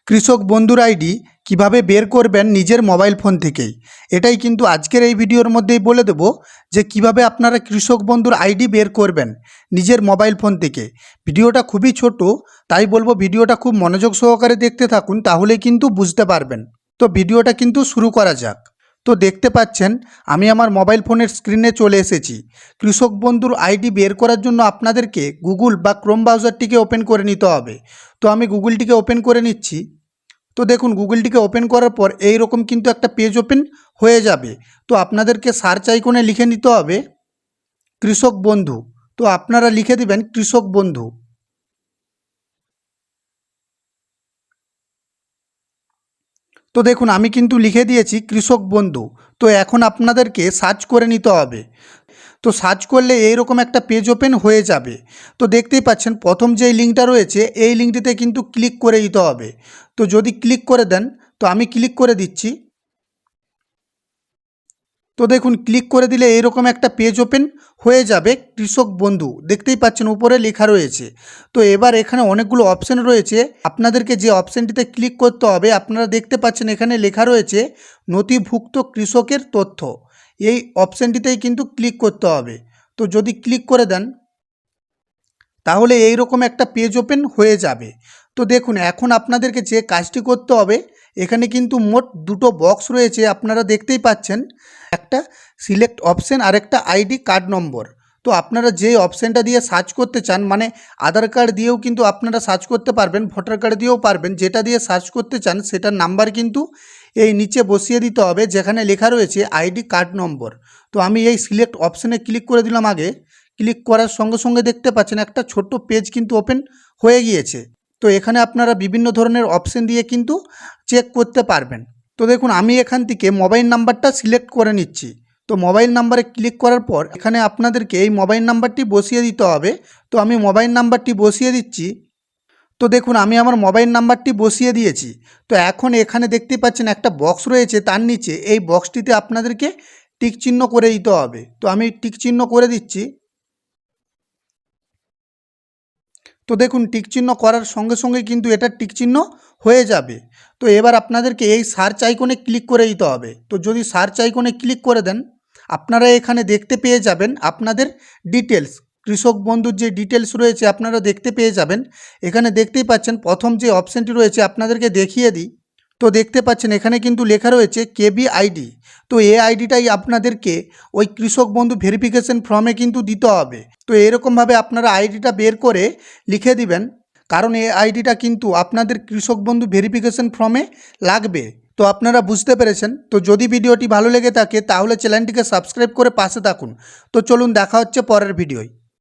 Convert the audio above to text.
কৃষক বন্ধুর আইডি কিভাবে বের করবেন নিজের মোবাইল ফোন থেকেই, এটাই কিন্তু আজকের এই ভিডিওর মধ্যেই বলে দেব যে কিভাবে আপনারা কৃষক বন্ধুর আইডি বের করবেন নিজের মোবাইল ফোন থেকে। ভিডিওটা খুবই ছোট, তাই বলবো ভিডিওটা খুব মনোযোগ সহকারে দেখতে থাকুন, তাহলে কিন্তু বুঝতে পারবেন। তো ভিডিওটা কিন্তু শুরু করা যাক। তো দেখতে পাচ্ছেন আমি আমার মোবাইল ফোনের স্ক্রিনে চলে এসেছি। কৃষক বন্ধুর আইডি বের করার জন্য আপনাদেরকে গুগল বা ক্রোম ব্রাউজারটিকে ওপেন করে নিতে হবে। তো আমি গুগলটিকে ওপেন করে নিচ্ছি। তো দেখুন গুগলটিকে ওপেন করার পর এই রকম কিন্তু একটা পেজ ওপেন হয়ে যাবে। তো আপনাদেরকে সার্চ আইকনে লিখে নিতে হবে কৃষক বন্ধু। তো আপনারা লিখে দিবেন কৃষক বন্ধু। তো দেখুন আমি কিন্তু লিখে দিয়েছি কৃষক বন্ধু। তো এখন আপনাদেরকে সার্চ করে নিতে হবে। তো সার্চ করলে এইরকম একটা পেজ ওপেন হয়ে যাবে। তো দেখতেই পাচ্ছেন প্রথম যেই লিঙ্কটা রয়েছে এই লিঙ্কটিতে কিন্তু ক্লিক করে দিতে হবে। তো যদি ক্লিক করে দেন, তো আমি ক্লিক করে দিচ্ছি। তো দেখুন ক্লিক করে দিলে এইরকম একটা পেজ ওপেন হয়ে যাবে কৃষক বন্ধু, দেখতেই পাচ্ছেন উপরে লেখা রয়েছে। তো এবার এখানে অনেকগুলো অপশান রয়েছে, আপনাদেরকে যে অপশানটিতে ক্লিক করতে হবে আপনারা দেখতে পাচ্ছেন এখানে লেখা রয়েছে নথিভুক্ত কৃষকের তথ্য। এই অপশানটিতেই কিন্তু ক্লিক করতে হবে। তো যদি ক্লিক করে দেন তাহলে এই রকম একটা পেজ ওপেন হয়ে যাবে। তো দেখুন এখন আপনাদেরকে যে কাজটি করতে হবে, এখানে কিন্তু মোট দুটো বক্স রয়েছে আপনারা দেখতেই পাচ্ছেন, একটা সিলেক্ট অপশান আর একটা আইডি কার্ড নম্বর। তো আপনারা যে অপশানটা দিয়ে সার্চ করতে চান, মানে আধার কার্ড দিয়েও কিন্তু আপনারা সার্চ করতে পারবেন, ভোটার কার্ড দিয়েও পারবেন, যেটা দিয়ে সার্চ করতে চান সেটার নাম্বার কিন্তু এই নিচে বসিয়ে দিতে হবে যেখানে লেখা রয়েছে আইডি কার্ড নম্বর। তো আমি এই সিলেক্ট অপশানে ক্লিক করে দিলাম আগে। ক্লিক করার সঙ্গে সঙ্গে দেখতে পাচ্ছেন একটা ছোট্ট পেজ কিন্তু ওপেন হয়ে গিয়েছে। তো এখানে আপনারা বিভিন্ন ধরনের অপশান দিয়ে কিন্তু চেক করতে পারবেন। তো দেখুন আমি এখান থেকে মোবাইল নাম্বারটা সিলেক্ট করে নিচ্ছি। তো মোবাইল নাম্বারে ক্লিক করার পর এখানে আপনাদেরকে এই মোবাইল নাম্বারটি বসিয়ে দিতে হবে। তো আমি মোবাইল নাম্বারটি বসিয়ে দিচ্ছি। তো দেখুন আমি আমার মোবাইল নাম্বারটি বসিয়ে দিয়েছি। তো এখন এখানে দেখতে পাচ্ছেন একটা বক্স রয়েছে, তার নিচে এই বক্সটিতে আপনাদেরকে টিক চিহ্ন করে দিতে হবে। তো আমি টিক চিহ্ন করে দিচ্ছি। তো দেখুন টিক চিহ্ন করার সঙ্গে সঙ্গে কিন্তু এটা টিক চিহ্ন হয়ে যাবে। তো এবার আপনাদেরকে এই সার্চ আইকনে ক্লিক করে দিতে হবে। তো যদি সার্চ আইকনে ক্লিক করে দেন আপনারা এখানে দেখতে পেয়ে যাবেন আপনাদের ডিটেলস, কৃষক বন্ধুর যে ডিটেলস রয়েছে আপনারা দেখতে পেয়ে যাবেন। এখানে দেখতেই পাচ্ছেন প্রথম যে অপশানটি রয়েছে আপনাদেরকে দেখিয়ে দিই। তো দেখতে পাচ্ছেন এখানে কিন্তু লেখা রয়েছে কেবি আইডি। তো এই আইডিটাই আপনাদেরকে ওই কৃষক বন্ধু ভেরিফিকেশন ফর্মে কিন্তু দিতে হবে। তো এরকমভাবে আপনারা আইডিটা বের করে লিখে দিবেন, কারণ এই আইডিটা কিন্তু আপনাদের কৃষক বন্ধু ভেরিফিকেশন ফর্মে লাগবে। তো আপনারা বুঝতে পেরেছেন। তো যদি ভিডিওটি ভালো লেগে থাকে তাহলে চ্যানেলটিকে সাবস্ক্রাইব করে পাশে থাকুন। তো চলুন দেখা হচ্ছে পরের ভিডিওয়।